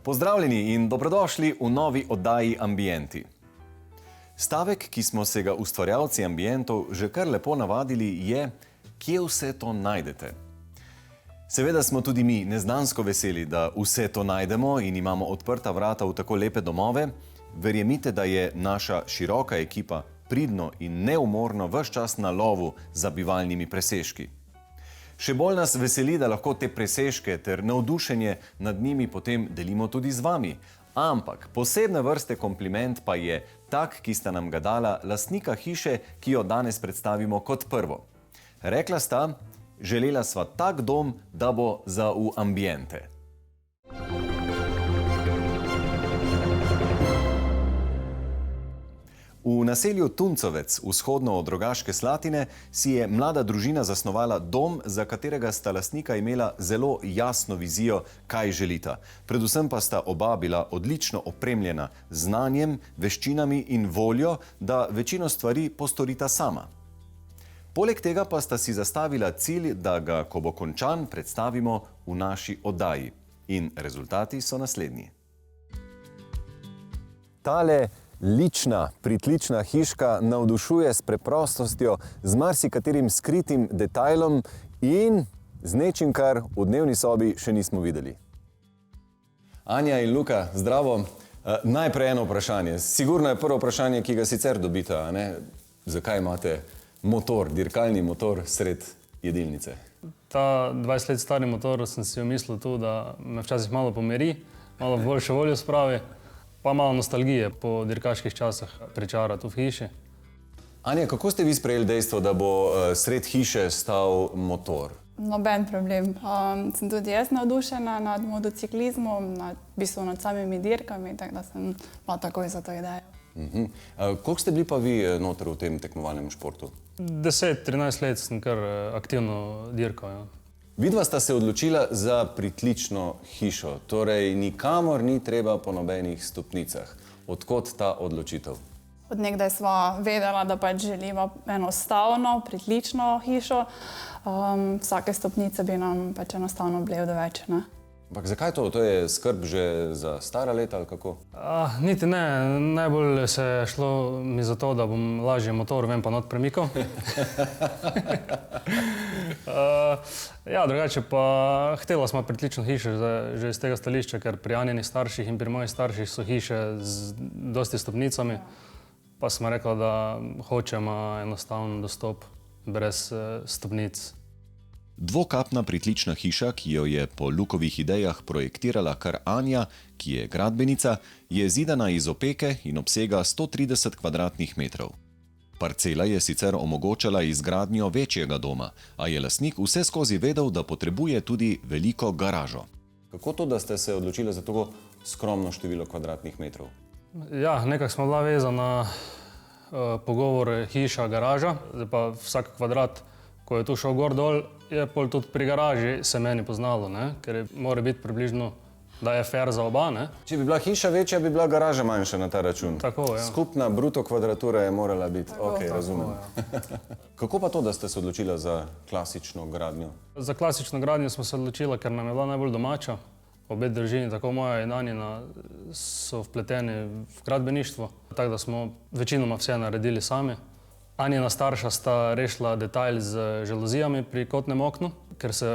Pozdravljeni in dobrodošli v novi oddaji Ambienti. Stavek, ki smo se ga ustvarjalci ambientov že kar lepo navadili, je: kje vse to najdete? Seveda smo tudi mi neznansko veseli, da vse to najdemo in imamo odprta vrata v tako lepe domove. Verjemite, da je naša široka ekipa pridno in neumorno ves čas na lovu za bivalnimi presežki. Še bolj nas veseli, da lahko te presežke ter navdušenje nad njimi potem delimo tudi z vami. Ampak posebne vrste kompliment pa je tak, ki sta nam ga dala lastnika hiše, ki jo danes predstavimo kot prvo. Rekla sta: želela sva tak dom, da bo za v ambiente. V naselju Tuncovec, vzhodno od Rogaške Slatine, si je mlada družina zasnovala dom, za katerega sta lastnika imela zelo jasno vizijo, kaj želita. Predvsem pa sta oba bila odlično opremljena z znanjem, veščinami in voljo, da večino stvari postorita sama. Poleg tega pa sta si zastavila cilj, da ga, ko bo končan, predstavimo v naši oddaji. In rezultati so naslednji. Tale lična, pritlična hiška navdušuje s preprostostjo, z marsikaterim skritim detajlom in z nečim, kar v dnevni sobi še nismo videli. Anja in Luka, zdravo. Najprej eno vprašanje. Sigurno je prvo vprašanje, ki ga sicer dobite, a ne? Zakaj imate motor, dirkalni motor sred jedilnice? Ta 20 let stari motor sem si omislil tu, da me včasih malo pomiri, malo boljšo voljo spravi, pa malo nostalgije po dirkaških časih pričara tu v hiši. Anja, kako ste vi sprejeli dejstvo, da bo sred hiše stal motor? Noben problem. Sem tudi jaz navdušena nad motociklizmom, nad samimi dirkami, tako da sem pa takoj za to idejo. Koliko ste bili pa vi noter v tem tekmovalnem športu? 10-13 let sem kar aktivno dirkal, ja. Vidva sta se odločila za pritlično hišo, torej nikamor ni treba po nobenih stopnicah. Odkot ta odločitev? Od nekdaj sva vedela, da pač želiva enostavno, pritlično hišo. Vsake stopnice bi nam pač enostavno bile odveč, ne? Ampak zakaj to? To je skrb že za stara leta ali kako? Niti ne. Najbolj se je šlo mi za to, da bom lažje motor ven pa not premikal. Ja, drugače pa htela smo pritlično hišo že iz tega stališča, ker pri Anjinih starših in pri mojih starših so hiše z dosti stopnicami, pa smo rekla, da hočemo enostaven dostop brez stopnic. Dvokapna pritlična hiša, ki jo je po Lukovih idejah projektirala kar Anja, ki je gradbenica, je zidana iz opeke in obsega 130 kvadratnih metrov. Parcela je sicer omogočala izgradnjo večjega doma, a je lastnik vseskozi vedel, da potrebuje tudi veliko garažo. Kako to, da ste se odločili za tako skromno število kvadratnih metrov? Ja, nekako smo bila vezana pogovor hiša, garaža, zdaj pa vsak kvadrat, ko je tu šel gor dol, je pol tudi pri garaži se meni poznalo, ne? Ker mora biti približno, da je fair za oba, ne? Če bi bila hiša večja, bi bila garaža manjša na ta račun. Tako, ja. Skupna bruto kvadratura je morala biti. Ok, razumem. Ja. Kako pa to, da ste se odločila za klasično gradnjo? Za klasično gradnjo smo se odločila, ker nam je bila najbolj domača. Obe družini, tako moja in Anjina, so vpleteni v gradbeništvo, tako da smo večinoma vse naredili sami. Anjina starša sta rešila detajl z žaluzijami pri kotnem oknu, ker se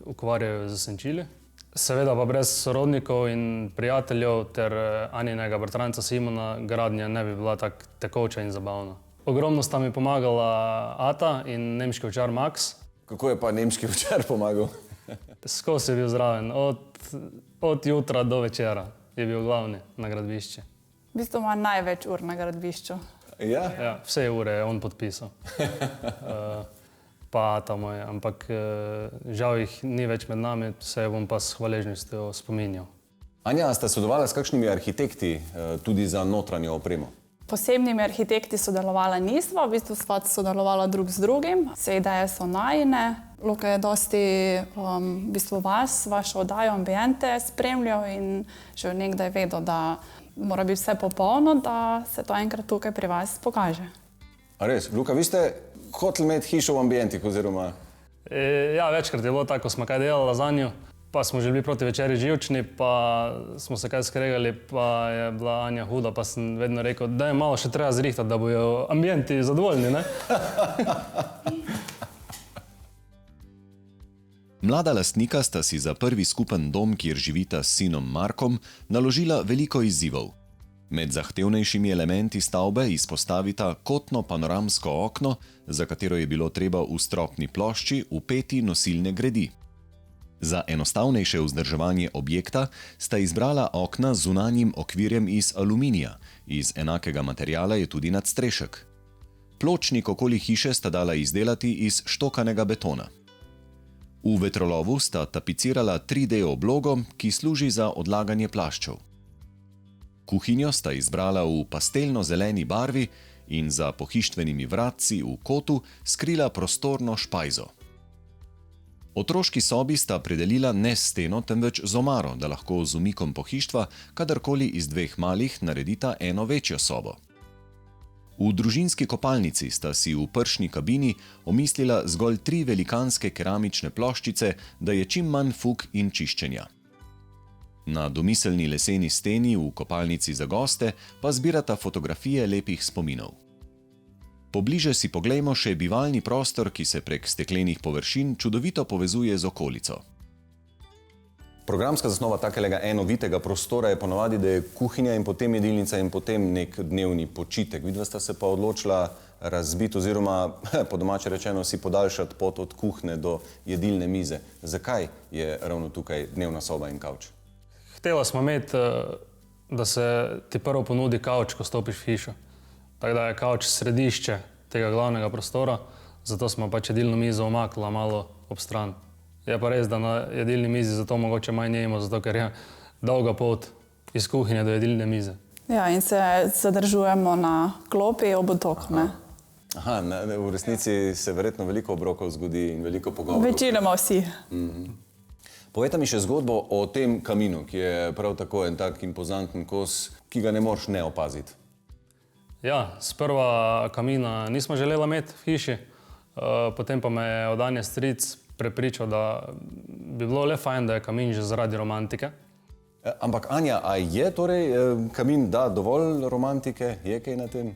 ukvarjajo z senčili. Seveda pa brez sorodnikov in prijateljev ter Anjinega bratranca Simona gradnja ne bi bila tako tekoča in zabavna. Ogromno sta mi pomagala Ata in nemški ovčar Max. Kako je pa nemški ovčar pomagal? Skozi je bil zraven, od jutra do večera je bil glavni na gradbišči. V bistvu ima največ ur na gradbišču. Ja? Ja, vse ure je on podpisal. Pa Ata moj, ampak žal jih ni več med nami, se bom pa s hvaležnostjo spominjal. Anja, sta sodelovala s kakšnimi arhitekti tudi za notranjo opremo? Posebnimi arhitekti sodelovala nisva, v bistvu sva sodelovala drug z drugim. Vse ideje so najine. Luka je dosti v bistvu vašo oddajo Ambiente spremljal in že od nekdaj vedel, da mora biti vse popolno, da se to enkrat tukaj pri vas pokaže. A res? Luka, vi ste hoteli imeti hišo v Ambientih oziroma? Ja, večkrat je bilo tako, ko smo kaj delali za njo, Pa smo že bili proti večeri živčni, pa smo se kaj skregali, pa je bila Anja huda, pa sem vedno rekel, da je malo še treba zrihtati, da bojo ambienti zadovoljni, ne? Mlada lastnika sta si za prvi skupen dom, kjer živita s sinom Markom, naložila veliko izzivov. Med zahtevnejšimi elementi stavbe izpostavita kotno panoramsko okno, za katero je bilo treba v stropni plošči vpeti nosilne gredi. Za enostavnejše vzdrževanje objekta sta izbrala okna z zunanjim okvirjem iz aluminija, iz enakega materiala je tudi nadstrešek. Pločnik okoli hiše sta dala izdelati iz štokanega betona. V vetrolovu sta tapicirala 3D oblogo, ki služi za odlaganje plaščev. Kuhinjo sta izbrala v pastelno-zeleni barvi in za pohištvenimi vratci v kotu skrila prostorno špajzo. Otroški sobi sta predelila ne steno, temveč z omaro, da lahko z umikom pohištva kadarkoli iz 2 malih naredita eno večjo sobo. V družinski kopalnici sta si v pršni kabini omislila zgolj 3 velikanske keramične ploščice, da je čim manj fug in čiščenja. Na domiselni leseni steni v kopalnici za goste pa zbirata fotografije lepih spominov. Pobliže si poglejmo še bivalni prostor, ki se prek steklenih površin čudovito povezuje z okolico. Programska zasnova takega enovitega prostora je ponavadi, da je kuhinja in potem jedilnica in potem nek dnevni počitek. Vidva sta se pa odločila razbiti oziroma, po domače rečeno, si podaljšati pot od kuhne do jedilne mize. Zakaj je ravno tukaj dnevna soba in kavč? Htela smo imeti, da se ti prvo ponudi kavč, ko stopiš v hišo. Tako da je kavč središče tega glavnega prostora, zato smo pač jedilno mizo omaknila malo ob stran. Je pa res, da na jedilni mizi zato mogoče manj jemo, zato ker je dolga pot iz kuhinje do jedilne mize. Ja, in se zadržujemo na klopi ob otoku, ne? Aha, v resnici se verjetno veliko obrokov zgodi in veliko pogovorov. Večinoma vsi. Povejte mi še zgodbo o tem kaminu, ki je prav tako en tak impozanten kos, ki ga ne moreš ne opaziti. Ja, sprva kamina nismo želela imeti v hiši, potem pa me je od Anje stric prepričal, da bi bilo le fajn, da je kamin že zaradi romantike. Ampak Anja, a je torej kamin da dovolj romantike? Je kaj na tem?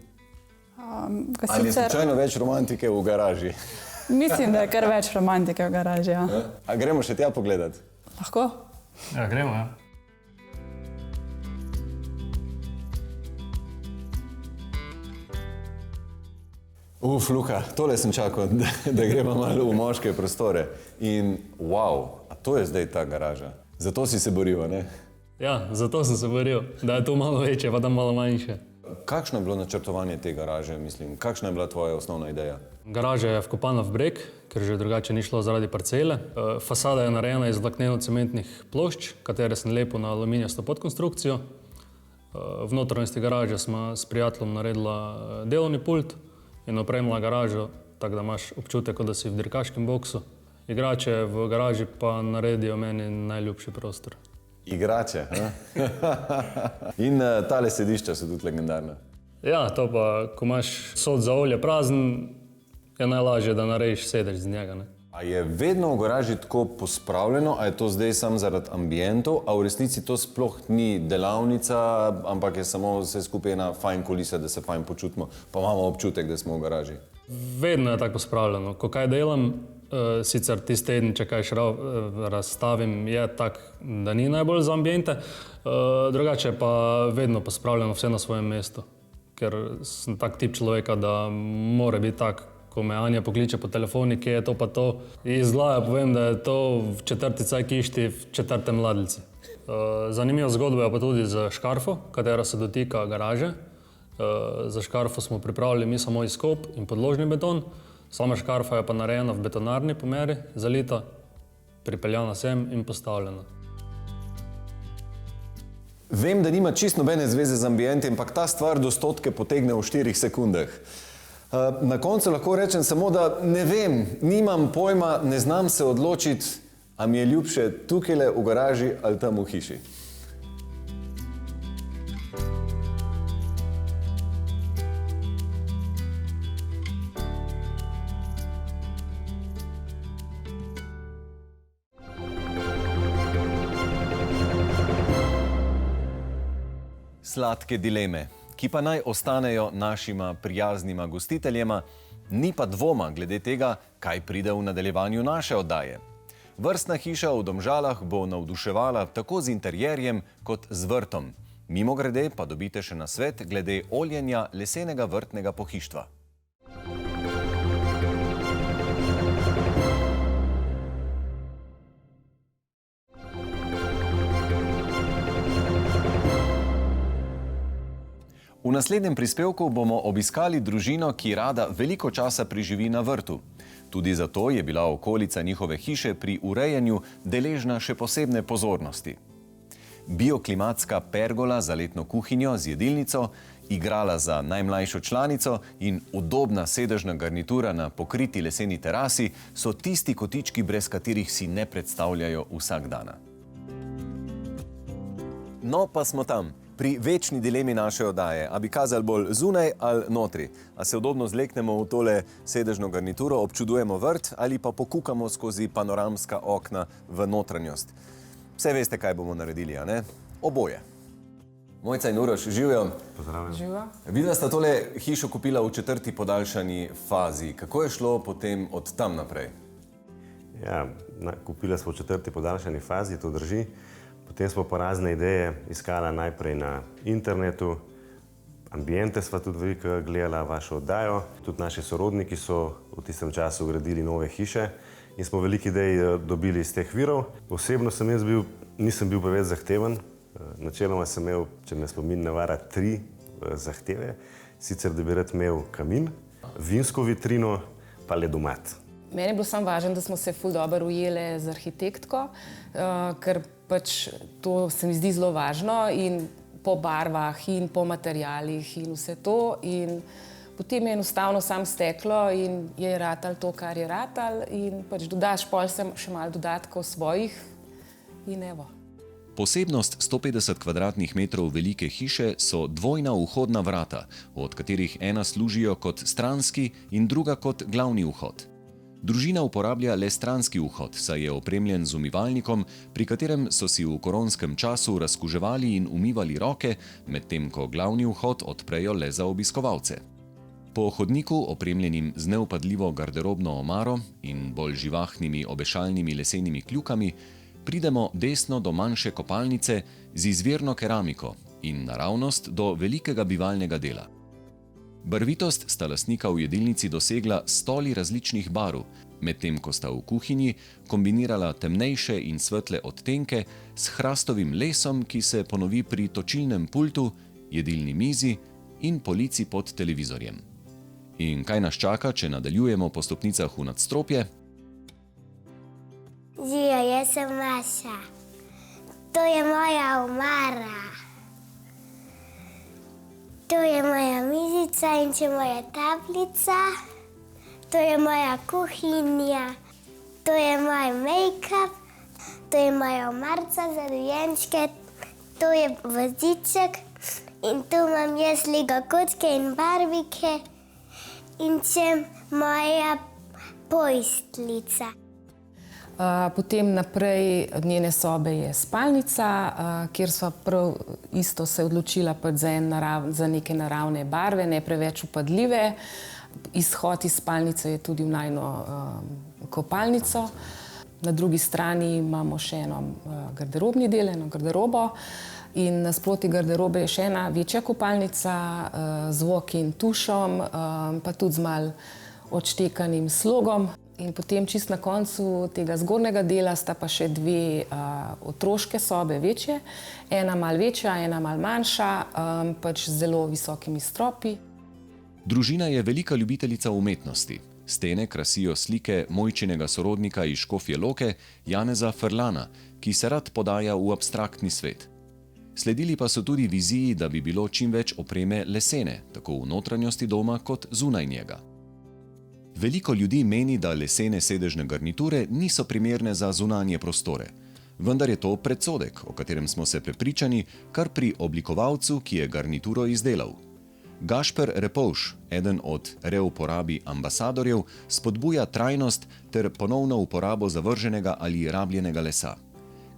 Ali je slučajno več romantike v garaži? Mislim, da je kar več romantike v garaži, ja. A gremo še tja pogledati? Lahko? Ja, gremo, ja. Luka, tole sem čakal, da gremo malo v moške prostore. In wow, a to je zdaj ta garaža. Zato si se boril, ne? Ja, zato sem se boril, da je to malo večje, pa da malo manjše. Kakšno je bilo načrtovanje te garaže, mislim? Kakšna je bila tvoja osnovna ideja? Garaža je vkopana v breg, ker že drugače ni šlo zaradi parcele. Fasada je narejena iz vlakneno-cementnih plošč, katere sem lepil na aluminijasto podkonstrukcijo. V notranjosti garaže smo s prijateljem naredila delovni pult in opremila garažo, tako da imaš občutek, kot da si v dirkaškem boksu. Igrače v garaži pa naredijo meni najljubši prostor. Igrače, ha? In tale sedišča so tudi legendarna. Ja, to pa, ko imaš sod za olje prazen, je najlažje, da narediš sedež z njega, ne? A je vedno v garaži tako pospravljeno, a je to zdaj samo zaradi ambientov, a v resnici to sploh ni delavnica, ampak je samo vse skupaj ena fajn kulisa, da se fajn počutimo, pa imamo občutek, da smo v garaži? Vedno je tako pospravljeno. Ko kaj delam, sicer tisti teden, če kaj razstavim, je tak, da ni najbolj za ambiente, drugače pa vedno pospravljeno vse na svojem mestu, ker sem tak tip človeka, da mora biti tak, ko me Anja pokliče po telefoni, kje je to pa to, iz glaja povem, da je to v 4. cajkišti, v 4. ladljici. Zanimiva zgodba je pa tudi z škarfo, katera se dotika garaže. Za škarfo smo pripravili mi samo izkop in podložni beton, sama škarfa je pa narejena v betonarni pomeri, zalita, pripeljana sem in postavljena. Vem, da nima čisto nobene zveze z ambienti, ampak ta stvar do stotke potegne v 4 sekundah. Na koncu lahko rečem samo, da ne vem, nimam pojma, ne znam se odločiti, a mi je ljubše tukajle v garaži ali tam v hiši. Sladke dileme, ki pa naj ostanejo našima prijaznima gostiteljema, ni pa dvoma glede tega, kaj pride v nadaljevanju naše oddaje. Vrstna hiša v Domžalah bo navduševala tako z interjerjem kot z vrtom. Mimogrede pa dobite še nasvet glede oljenja lesenega vrtnega pohištva. V naslednjem prispevku bomo obiskali družino, ki rada veliko časa preživi na vrtu. Tudi zato je bila okolica njihove hiše pri urejanju deležna še posebne pozornosti. Bioklimatska pergola za letno kuhinjo z jedilnico, igrala za najmlajšo članico in udobna sedežna garnitura na pokriti leseni terasi so tisti kotički, brez katerih si ne predstavljajo vsakdana. No, pa smo tam. Pri večni dilemi naše oddaje, a bi kazali bolj zunaj ali notri. A se udobno zleknemo v tole sedežno garnituro, občudujemo vrt ali pa pokukamo skozi panoramska okna v notranjost. Vse veste, kaj bomo naredili, a ne? Oboje. Mojca in Uroš, živijo. Pozdravljam. Živa. Videla sta tole hišo kupila v 4. podaljšani fazi. Kako je šlo potem od tam naprej? Ja, kupila smo v 4. podaljšani fazi, to drži. Potem smo pa razne ideje iskala najprej na internetu. Ambiente sva tudi veliko gledala, vašo oddajo. Tudi naši sorodniki so v tistem času gradili nove hiše in smo veliko idej dobili iz teh virov. Osebno nisem bil preveč zahteven. Načeloma sem imel, če me spomin ne vara, 3 zahteve. Sicer, da bi rad imel kamin, vinsko vitrino pa ledomat. Meni je bilo samo važno, da smo se ful dobro ujele z arhitektko, ker pač to se mi zdi zelo važno in po barvah in po materialih in vse to. In potem je enostavno sam steklo in je ratal to, kar je ratal in pač dodaš pol še malo dodatkov svojih in evo. Posebnost 150 kvadratnih metrov velike hiše so dvojna vhodna vrata, od katerih ena služijo kot stranski in druga kot glavni vhod. Družina uporablja le stranski vhod, saj je opremljen z umivalnikom, pri katerem so si v koronskem času razkuževali in umivali roke, medtem ko glavni vhod odprejo le za obiskovalce. Po hodniku, opremljenim z neupadljivo garderobno omaro in bolj živahnimi obešalnimi lesenimi kljukami, pridemo desno do manjše kopalnice z izvirno keramiko in naravnost do velikega bivalnega dela. Barvitost sta lastnika v jedilnici dosegla s stoli različnih barv, medtem ko sta v kuhinji kombinirala temnejše in svetle odtenke s hrastovim lesom, ki se ponovi pri točilnem pultu, jedilni mizi in polici pod televizorjem. In kaj nas čaka, če nadaljujemo po stopnicah v nadstropje? Živijo, jaz sem Maša. To je moja omara. To je moja mizica in če moja tablica. To je moja kuhinja. To je moj make-up. To je moja omarica za dojenčke. To je voziček. In tu imam jaz Lego kocke in barbike. In če moja posteljica. Potem naprej od njene sobe je spalnica, kjer sva prav isto se odločila za neke naravne barve, ne preveč upadljive. Izhod iz spalnice je tudi v najino kopalnico. Na drugi strani imamo še eno garderobni del, eno garderobo. In nasproti garderobe je še ena večja kopalnica z voki in tušom, pa tudi z malo odštekanim slogom. In potem čist na koncu tega zgornjega dela sta pa še 2 otroške sobe večje. Ena malo večja, ena malo manjša, pač z zelo visokimi stropi. Družina je velika ljubiteljica umetnosti. Stene krasijo slike Mojčinega sorodnika iz Škofje Loke, Janeza Frlana, ki se rad podaja v abstraktni svet. Sledili pa so tudi viziji, da bi bilo čim več opreme lesene, tako v notranjosti doma kot zunaj njega. Veliko ljudi meni, da lesene sedežne garniture niso primerne za zunanje prostore. Vendar je to predsodek, o katerem smo se prepričani kar pri oblikovalcu, ki je garnituro izdelal. Gašper Repovž, eden od reuporabi ambasadorjev, spodbuja trajnost ter ponovno uporabo zavrženega ali rabljenega lesa.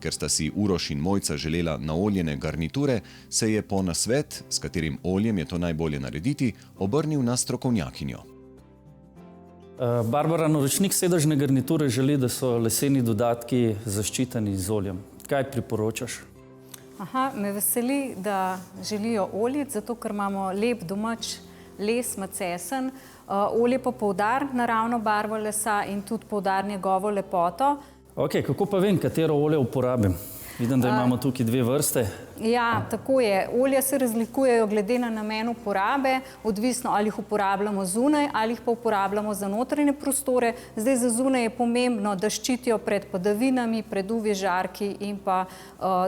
Ker sta si Uroš in Mojca želela naoljene garniture, se je po nasvet, s katerim oljem je to najbolje narediti, obrnil na strokovnjakinjo. Barbara, naročnik sedežne garniture želi, da so leseni dodatki zaščiteni z oljem. Kaj priporočaš? Me veseli, da želijo oljiti, zato ker imamo lep domač les, macesen. Olje pa poudar naravno barvo lesa in tudi poudar njegovo lepoto. Kako pa vem, katero olje uporabim? Vidim, da imamo tukaj dve vrste. Ja, tako je. Olja se razlikujejo glede na namen uporabe, odvisno ali jih uporabljamo zunaj ali jih pa uporabljamo za notranje prostore. Zdaj za zunaj je pomembno, da ščitijo pred padavinami, pred UV žarki in pa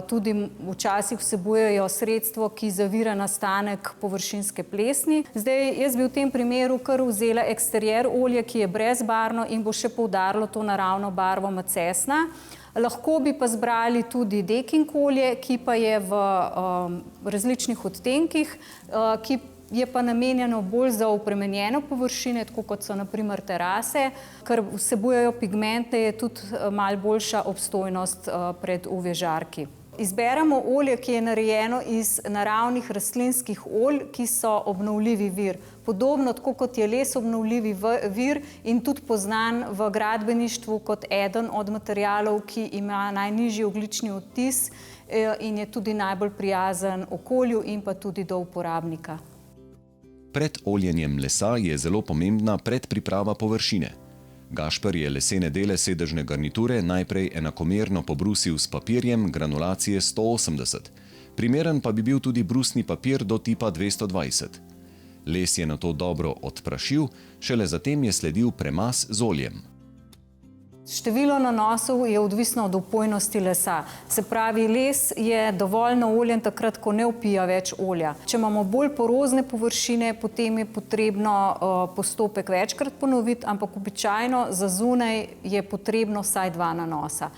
tudi včasih vsebujejo sredstvo, ki zavira nastanek površinske plesni. Zdaj jaz bi v tem primeru kar vzela eksterier olje, ki je brezbarvno in bo še poudarilo to naravno barvo macesna. Lahko bi pa zbrali tudi deking olje, ki pa je v različnih odtenkih, ki je pa namenjeno bolj za obremenjene površine, tako kot so na primer terase, ker vsebujejo pigmente, je tudi malo boljša obstojnost pred UV žarki. Izberemo olje, ki je narejeno iz naravnih rastlinskih olj, ki so obnovljivi vir. Podobno, tako kot je les obnovljivi vir in tudi poznan v gradbeništvu kot eden od materialov, ki ima najnižji ogljični odtis in je tudi najbolj prijazen okolju in pa tudi do uporabnika. Pred oljenjem lesa je zelo pomembna predpriprava površine. Gašper je lesene dele sedežne garniture najprej enakomerno pobrusil s papirjem granulacije 180. Primeren pa bi bil tudi brusni papir do tipa 220. Les je nato dobro odprašil, šele zatem je sledil premaz z oljem. Število nanosov je odvisno od vpojnosti lesa. Se pravi, les je dovolj naoljen takrat, ko ne vpija več olja. Če imamo bolj porozne površine, potem je potrebno postopek večkrat ponoviti, ampak običajno za zunaj je potrebno vsaj 2 nanosa.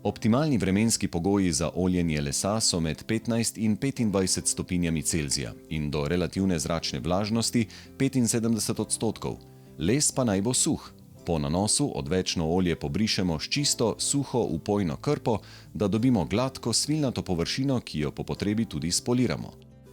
Optimalni vremenski pogoji za oljenje lesa so med 15 in 25 stopinjami Celzija in do relativne zračne vlažnosti 75%. Les pa naj bo suh. Po nanosu odvečno olje pobrišemo s čisto, suho, vpojno krpo, da dobimo gladko, svilnato površino, ki jo po potrebi tudi spoliramo.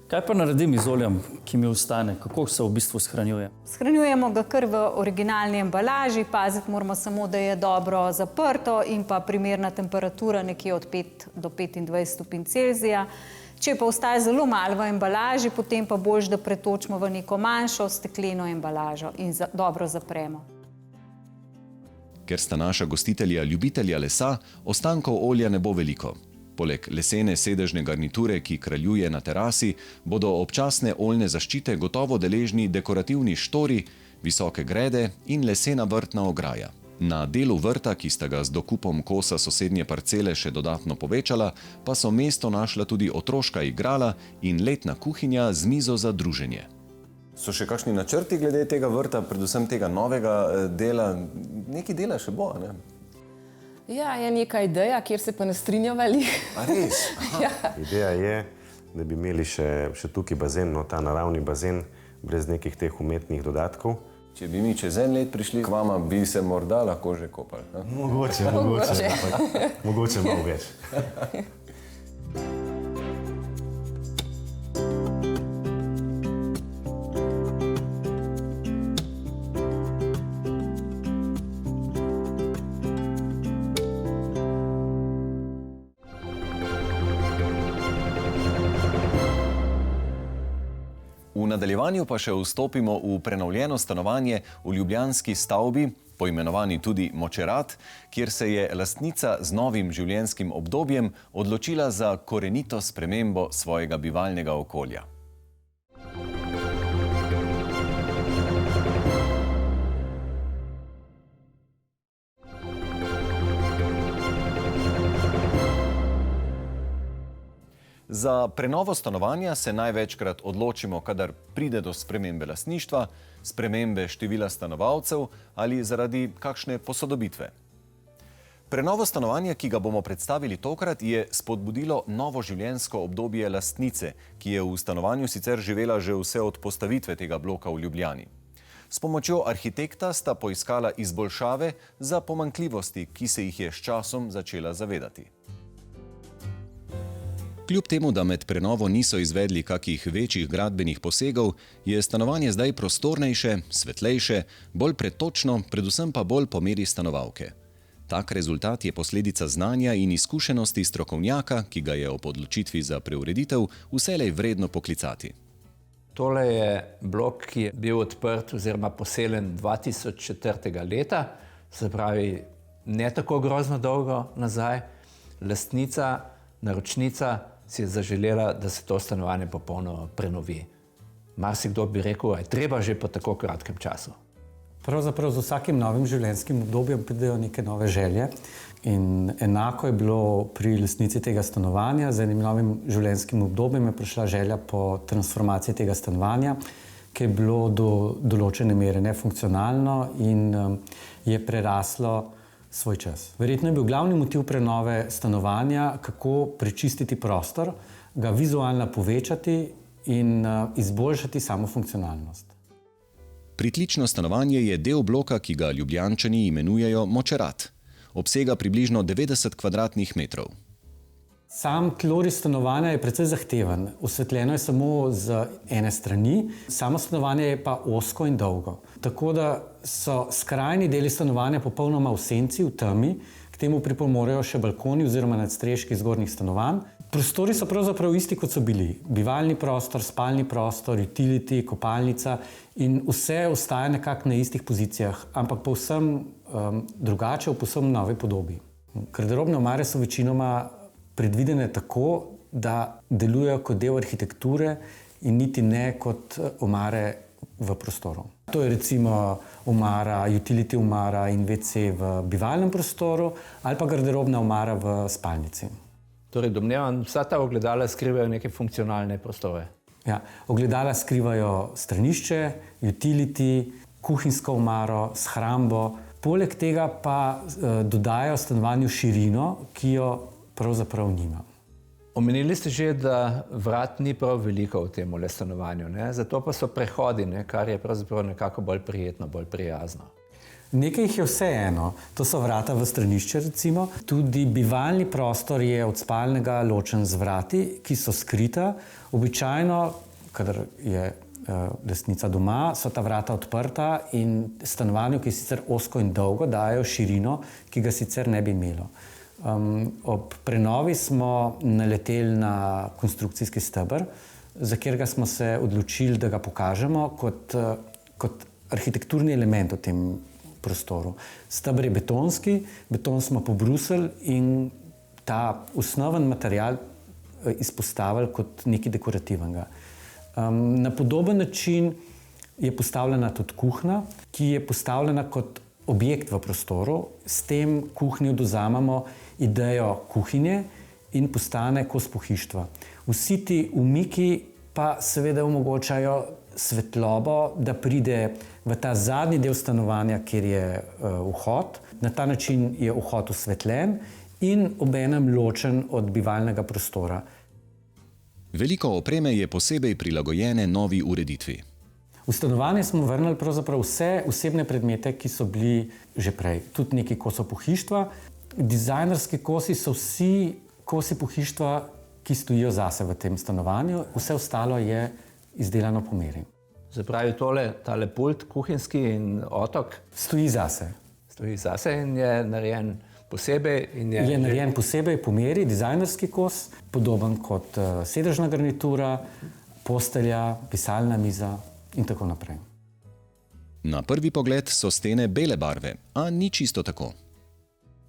Kaj pa naredim z oljem, ki mi ostane? Kako se v bistvu shranjuje? Shranjujemo ga kar v originalni embalaži, paziti moramo samo, da je dobro zaprto in pa primerna temperatura nekje od 5 do 25 stopinj Celzija. Če pa ostaje zelo malo v embalaži, potem pa boljše, da pretočimo v neko manjšo stekleno embalažo in dobro zapremo. Ker sta naša gostitelja ljubitelja lesa, ostankov olja ne bo veliko. Poleg lesene sedežne garniture, ki kraljuje na terasi, bodo občasne oljne zaščite gotovo deležni dekorativni štori, visoke grede in lesena vrtna ograja. Na delu vrta, ki sta ga z dokupom kosa sosednje parcele še dodatno povečala, pa so mesto našla tudi otroška igrala in letna kuhinja z mizo za druženje. So še kakšni načrti glede tega vrta, predvsem tega novega dela? Nekaj dela še bo, ne? Ja, je neka ideja, kjer se pa ne strinjavali. A res? Ja. Ideja je, da bi imeli še tukaj bazen, ta naravni bazen, brez nekih teh umetnih dodatkov. Če bi mi čez 1 let prišli k vama, bi se morda lahko že kopali. Mogoče malo več. V nadaljevanju pa še vstopimo v prenovljeno stanovanje v ljubljanski stavbi, poimenovani tudi Močerat, kjer se je lastnica z novim življenjskim obdobjem odločila za korenito spremembo svojega bivalnega okolja. Za prenovo stanovanja se največkrat odločimo, kadar pride do spremembe lastništva, spremembe števila stanovalcev ali zaradi kakšne posodobitve. Prenovo stanovanja, ki ga bomo predstavili tokrat, je spodbudilo novo življenjsko obdobje lastnice, ki je v stanovanju sicer živela že vse od postavitve tega bloka v Ljubljani. S pomočjo arhitekta sta poiskala izboljšave za pomanjkljivosti, ki se jih je s časom začela zavedati. Kljub temu, da med prenovo niso izvedli kakih večjih gradbenih posegov, je stanovanje zdaj prostornejše, svetlejše, bolj pretočno, predvsem pa bolj po meri stanovalke. Tak rezultat je posledica znanja in izkušenosti strokovnjaka, ki ga je ob odločitvi za preureditev vselej vredno poklicati. Tole je blok, ki je bil odprt oziroma poseljen 2004. leta, se pravi ne tako grozno dolgo nazaj. Lastnica, naročnica si je zaželela, da se to stanovanje popolnoma prenovi. Marsikdo bi rekel, je treba že po tako kratkem času. Pravzaprav z vsakim novim življenjskim obdobjem pridejo neke nove želje in enako je bilo pri lastnici tega stanovanja. Z enim novim življenjskim obdobjem je prišla želja po transformaciji tega stanovanja, ki je bilo do določene mere nefunkcionalno in je preraslo svoj čas. Verjetno je bil glavni motiv prenove stanovanja, kako prečistiti prostor, ga vizualno povečati in izboljšati samo funkcionalnost. Pritlično stanovanje je del bloka, ki ga Ljubljančani imenujejo Močerat. Obsega približno 90 kvadratnih metrov. Sam tloris stanovanja je precej zahteven. Osvetljeno je samo z ene strani, samo stanovanje je pa ozko in dolgo. Tako da so skrajni deli stanovanja popolnoma v senci, v temi, k temu pripomorejo še balkoni oziroma nadstreški zgornjih stanovanj. Prostori so pravzaprav isti, kot so bili. Bivalni prostor, spalni prostor, utility, kopalnica in vse ostaja nekako na istih pozicijah, ampak povsem drugače, v povsem novi podobi. Garderobne omare so večinoma predvidene tako, da delujejo kot del arhitekture in niti ne kot omare v prostoru. To je recimo omara, utility omara in WC v bivalnem prostoru ali pa garderobna omara v spalnici. Torej, domnevam, vsa ta ogledala skrivajo neke funkcionalne prostore. Ja, ogledala skrivajo stranišče, utility, kuhinjsko omaro, shrambo. Poleg tega pa dodajajo stanovanju širino, ki jo pravzaprav nima. Omenili ste že, da vrat ni prav veliko v tem stanovanju, ne? Zato pa so prehodi, ne? Kar je pravzaprav nekako bolj prijetno, bolj prijazno. Nekaj jih je vseeno, to so vrata v stranišče recimo. Tudi bivalni prostor je od spalnega ločen z vrati, ki so skrita. Običajno, kadar je lastnica doma, so ta vrata odprta in stanovanju, ki je sicer ozko in dolgo, dajo širino, ki ga sicer ne bi imelo. Ob prenovi smo naleteli na konstrukcijski steber, za katerega smo se odločili, da ga pokažemo kot arhitekturni element v tem prostoru. Steber je betonski, beton smo pobrusili in ta osnoven material izpostavili kot nekaj dekorativnega. Na podoben način je postavljena tudi kuhinja, ki je postavljena kot objekt v prostoru. S tem kuhinjo dozamemo idejo kuhinje in postane kos pohištva. Vsi ti umiki pa seveda omogočajo svetlobo, da pride v ta zadnji del stanovanja, kjer je vhod. Na ta način je vhod osvetljen in obenem ločen od bivalnega prostora. Veliko opreme je posebej prilagojene novi ureditvi. V stanovanje smo vrnili pravzaprav vse osebne predmete, ki so bili že prej. Tudi nekaj kosov pohištva. Dizajnerski kosi so vsi kosi pohištva, ki stojijo zase v tem stanovanju. Vse ostalo je izdelano po meri. Zapravi tale pult, kuhinjski in otok? Stoji zase. Stoji zase in je narejen posebej? Je narejen posebej po meri, dizajnerski kos, podoben kot sedežna garnitura, postelja, pisalna miza in tako naprej. Na prvi pogled so stene bele barve, a ni čisto tako.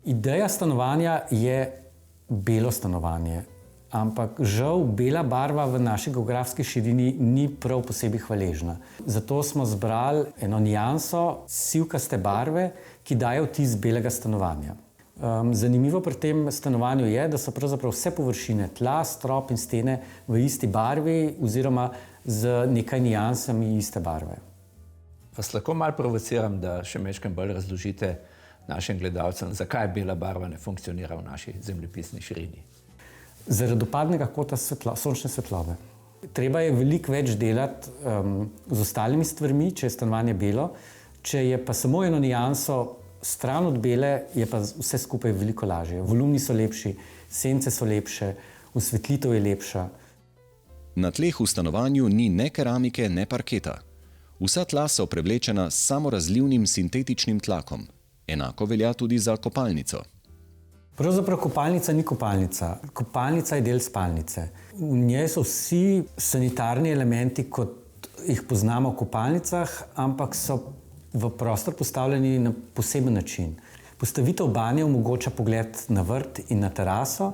Ideja stanovanja je belo stanovanje, ampak žal bela barva v naši geografski širini ni prav posebej hvaležna. Zato smo zbrali eno nianso sivkaste barve, ki daje vtis belega stanovanja. Zanimivo pri tem stanovanju je, da so pravzaprav vse površine, tla, strop in stene v isti barvi oziroma z nekaj niansami iste barve. Vas lahko malo provociram, da še majčkeno bolj razložite našim gledalcem, zakaj bela barva ne funkcionira v naši zemljepisni širini? Zaradi upadnega kota sončne svetlobe. Treba je veliko več delati z ostalimi stvarmi, če je stanovanje belo. Če je pa samo eno nijanso stran od bele, je pa vse skupaj veliko lažje. Volumni so lepši, sence so lepše, osvetlitev je lepša. Na tleh v stanovanju ni ne keramike, ne parketa. Vsa tla so prevlečena s samorazlivnim sintetičnim tlakom. Enako velja tudi za kopalnico. Pravzaprav kopalnica ni kopalnica. Kopalnica je del spalnice. V njej so vsi sanitarni elementi, kot jih poznamo v kopalnicah, ampak so v prostor postavljeni na poseben način. Postavitev banje omogoča pogled na vrt in na teraso.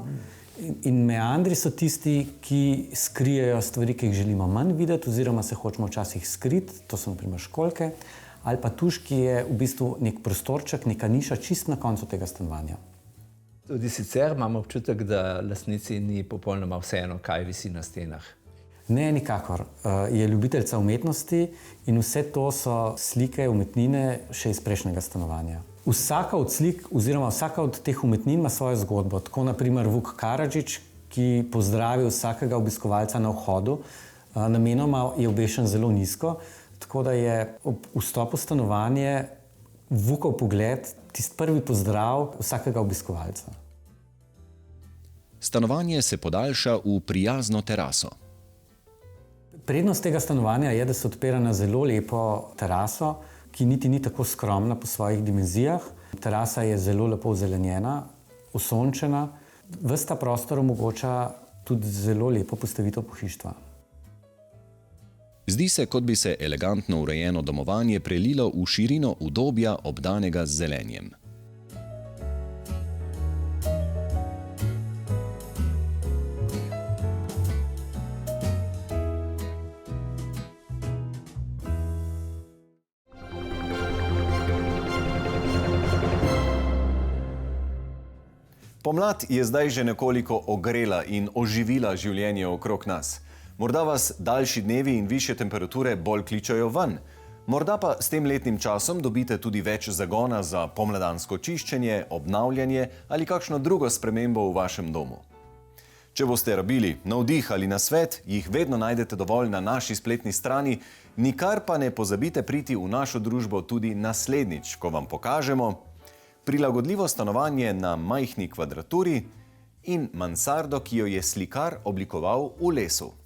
In meandri so tisti, ki skrijejo stvari, ki jih želimo manj videti, oziroma se hočemo včasih skriti, to so na primer školjke, ali pa tuš, ki je v bistvu nek prostorček, neka niša čist na koncu tega stanovanja. Tudi sicer imamo občutek, da lastnici ni popolnoma vseeno, kaj visi na stenah. Ne, nikakor. Je ljubiteljca umetnosti in vse to so slike, umetnine še iz prejšnjega stanovanja. Vsaka od slik oziroma vsaka od teh umetnin ima svojo zgodbo. Tako naprimer Vuk Karadžić, ki pozdravi vsakega obiskovalca na vhodu, namenoma je obešen zelo nizko, tako da je ob vstopu v stanovanje Vukov pogled tisti prvi pozdrav vsakega obiskovalca. Stanovanje se podaljša v prijazno teraso. Prednost tega stanovanja je, da se odpira na zelo lepo teraso, ki niti ni tako skromna po svojih dimenzijah. Terasa je zelo lepo ozelenjena, osončena. Ves ta prostor omogoča tudi zelo lepo postavitev pohištva. Zdi se, kot bi se elegantno urejeno domovanje prelilo v širino udobja, obdanega z zelenjem. Pomlad je zdaj že nekoliko ogrela in oživila življenje okrog nas. Morda vas daljši dnevi in višje temperature bolj kličajo ven. Morda pa s tem letnim časom dobite tudi več zagona za pomladansko čiščenje, obnavljanje ali kakšno drugo spremembo v vašem domu. Če boste rabili navdih ali nasvet, jih vedno najdete dovolj na naši spletni strani, nikar pa ne pozabite priti v našo družbo tudi naslednjič, ko vam pokažemo prilagodljivo stanovanje na majhni kvadraturi in mansardo, ki jo je slikar oblikoval v lesu.